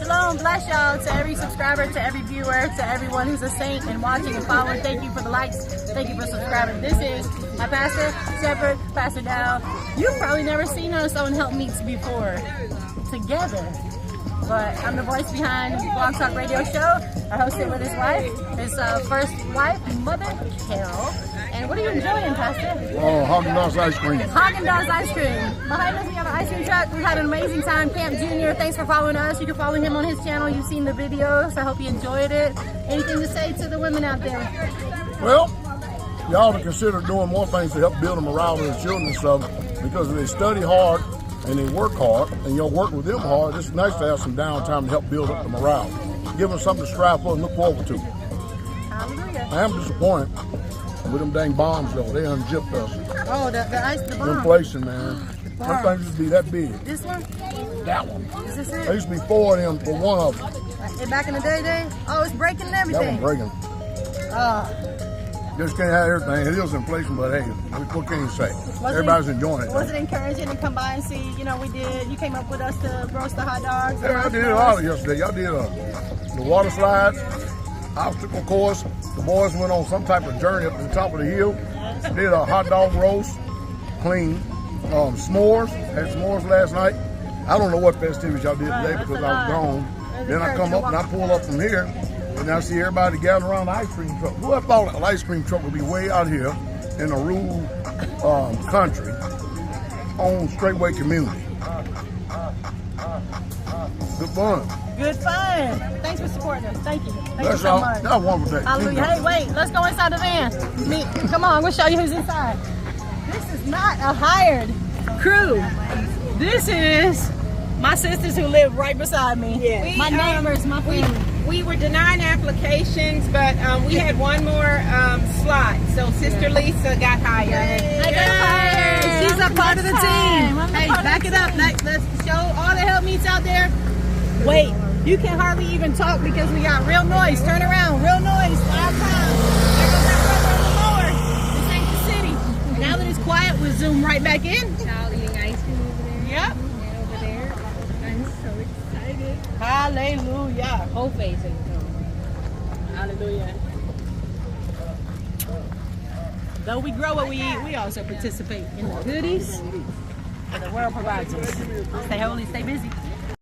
Shalom, bless y'all to every subscriber, to every viewer, to everyone who's a saint and watching and following. Thank you for the likes. Thank you for subscribing. This is my pastor, Shepherd, Pastor Dow. You've probably never seen us on Help Meets before together. But I'm the voice behind the Blog Talk Radio Show. I host it with his wife, his first wife, Mother Carol. And what are you enjoying, Pastor? Oh, Haagen-Dazs ice cream. Haagen-Dazs ice cream. Behind us, we have an ice cream truck. We've had an amazing time. Camp Junior, thanks for following us. You can follow him on his channel. You've seen the videos. I hope you enjoyed it. Anything to say to the women out there? Well, y'all to consider doing more things to help build the morale of the children and stuff, because if they study hard and they work hard and you'll work with them hard, it's nice to have some downtime to help build up the morale. Give them something to strive for and look forward to. Hallelujah. I am disappointed with them dang bombs though. They unzipped us. Oh, the bomb. Inflation, man. Some things used to be that big. This one? That one. Is this it? There used to be 4 of them for one of them. And back in the day? Oh, it's breaking and everything. That one breaking. Just can't have everything. It is inflation, but hey, what can you say? Everybody's enjoying it. Was it encouraging to come by and see? You know, you came up with us to roast the hot dogs. Yeah, I did a lot of yesterday. Y'all did the water slides, obstacle course. The boys went on some type of journey up to the top of the hill. Did a hot dog roast, clean. S'mores. Had s'mores last night. I don't know what festivities y'all did today because I was gone. Then I come up and I pull up from here. And I see everybody gathering around the ice cream truck. Who ever thought an ice cream truck would be way out here in a rural country on Straitway community? Good fun. Good fun. Thanks for supporting us. Thank you. Thank you so Y'all. much. Y'all wonderful day. Hallelujah. Hey, wait. Let's go inside the van. Come on. We'll show you who's inside. This is not a hired crew. This is my sisters who live right beside me. Yes. My neighbors, my family. We were denying applications, but we had one more slot. So Sister Lisa got hired. I got hired. She's a part of the team. Hey, back it up. Let's show all the Help Meets out there. Wait, you can hardly even talk because we got real noise. Turn around. Real noise. Loud time. There goes that brother on the mower. This ain't the city. Now that it's quiet, we'll zoom right back in. Child eating ice cream over there. Yep. And over there. I'm so excited. Hallelujah. Whole face in the Hallelujah. Though we grow what we eat, we also participate in the goodies that the world provides us. Stay holy, stay busy.